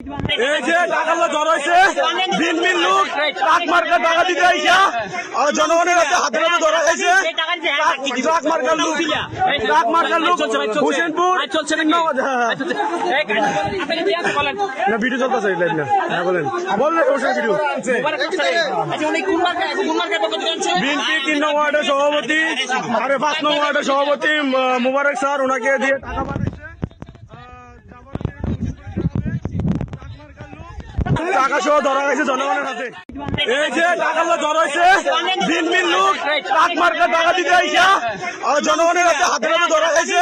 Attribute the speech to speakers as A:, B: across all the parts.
A: এই যে টাকাগুলো জড় হয়েছে ভিন লোক ট্রাক মার্কা টাকা দিতে আইসা জনগণের কাছে হাতে হাতে ধরা হয়েছে ট্রাক মার্কার লোক হোসেনপুর না ভিডিও চলতেছে না বলেন বললে অবশ্যই ভিডিও বিএনপি 3 নং ওয়ার্ডের সভাপতি আর 5 নং ওয়ার্ডের সভাপতি মুবারক স্যার ওনাকে দিয়ে টাকা টাকা সহ ধরা হয়েছে জনগণের হাতে। এই যে টাকাগুলো জড় হয়েছে ভিন লোক ট্রাক মার্কা টাকা দিতে আইসা জনগণের কাছে হাতে হাতে ধরা হয়েছে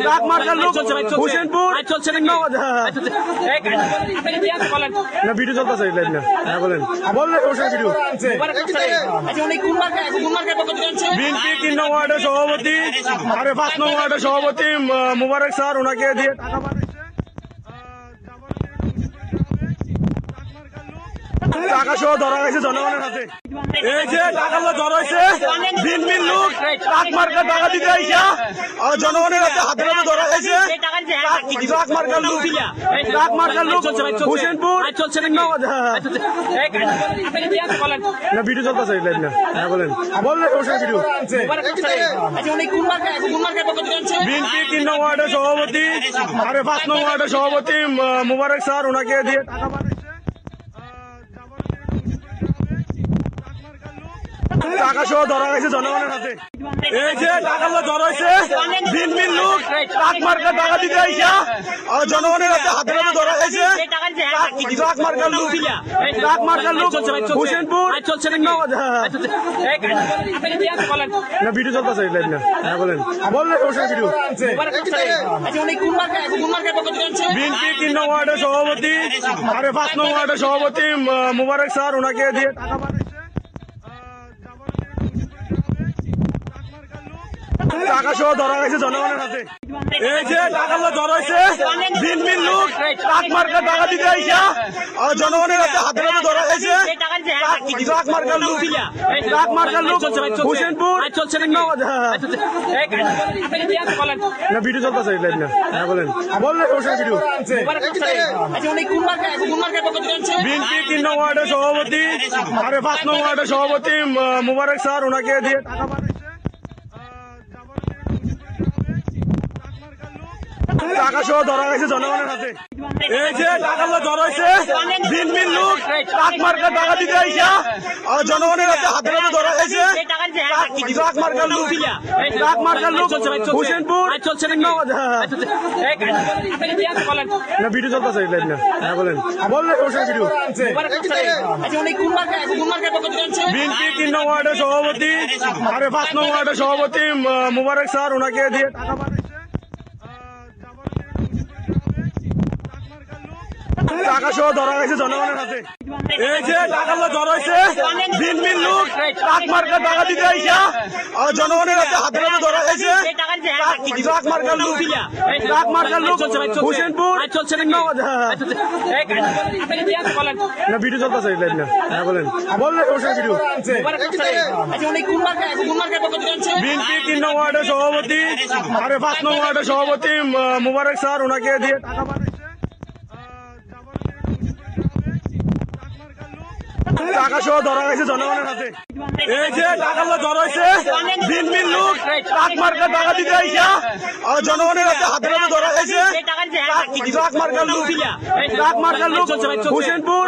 A: ট্রাক মার্কার লোক হোসেনপুর না ভিডিও চলতেছে না বলেন বললে অবশ্যই ভিডিও বিএনপি 3 নং ওয়ার্ডের সভাপতি আর 5 নং ওয়ার্ডের সভাপতি মুবারক স্যার ওনাকে দিয়ে টাকা সহ ধরা হয়েছে জনগণের হাতে। এই যে টাকাগুলো জড় হয়েছে ভিন লোক ট্রাক মার্কা টাকা দিতে আইসা জনগণের কাছে হাতে হাতে ধরা হয়েছে ট্রাক মার্কার লোক হোসেনপুর না ভিডিও চলতেছে না বলেন বললে অবশ্যই ভিডিও বিএনপি 3 নং ওয়ার্ডের সভাপতি আর 5 নং ওয়ার্ডের সভাপতি মুবারক স্যার ওনাকে দিয়ে টাকা সহ ধরা হয়েছে জনগণের হাতে। এই যে টাকাগুলো জড় হয়েছে ভিন লোক ট্রাক মার্কা টাকা দিতে আইসা জনগণের কাছে হাতে হাতে ধরা হয়েছে ট্রাক মার্কার লোক হোসেনপুর না ভিডিও চলতেছে না বলেন বললে অবশ্যই ভিডিও বিএনপি 3 নং ওয়ার্ডের সভাপতি আর 5 নং ওয়ার্ডের সভাপতি মুবারক স্যার ওনাকে দিয়ে টাকা সহ ধরা হয়েছে জনগণের হাতে। এই যে টাকাগুলো জড় হয়েছে ভিন লোক ট্রাক মার্কা টাকা দিতে আইসা জনগণের কাছে হাতে হাতে ধরা হয়েছে ট্রাক মার্কার লোক হোসেনপুর না ভিডিও চলতেছে না বলেন বললে অবশ্যই ভিডিও বিএনপি 3 নং ওয়ার্ডের সভাপতি আর 5 নং ওয়ার্ডের সভাপতি মুবারক স্যার ওনাকে দিয়ে টাকা সহ ধরা হয়েছে জনগণের হাতে। এই যে টাকাগুলো জড় হয়েছে ভিন লোক ট্রাক মার্কা টাকা দিতে আইসা জনগণের কাছে হাতে হাতে ধরা হয়েছে ট্রাক মার্কার লোক হোসেনপুর না ভিডিও চলতেছে না বলেন বললে অবশ্যই ভিডিও বিএনপি 3 নং ওয়ার্ডের সভাপতি আর 5 নং ওয়ার্ডের সভাপতি মুবারক স্যার ওনাকে দিয়ে টাকা সহ ধরা হয়েছে জনগণের হাতে। এই যে টাকাগুলো জড় হয়েছে ভিন লোক ট্রাক মার্কা টাকা দিতে আইসা জনগণের কাছে হাতে হাতে ধরা হয়েছে ট্রাক মার্কার লোক হোসেনপুর না ভিডিও চলতেছে না বলেন বললে অবশ্যই ভিডিও বিএনপি 3 নং ওয়ার্ডের সভাপতি আর 5 নং ওয়ার্ডের সভাপতি মুবারক স্যার ওনাকে দিয়ে টাকা সহ ধরা হয়েছে জনগণের হাতে। এই যে টাকাগুলো জড় হয়েছে ভিন লোক ট্রাক মার্কা টাকা দিতে আইসা জনগণের কাছে হাতে হাতে ধরা হয়েছে ট্রাক মার্কার লোক হোসেনপুর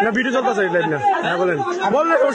A: না ভিডিও চলতেছে না বলেন বললে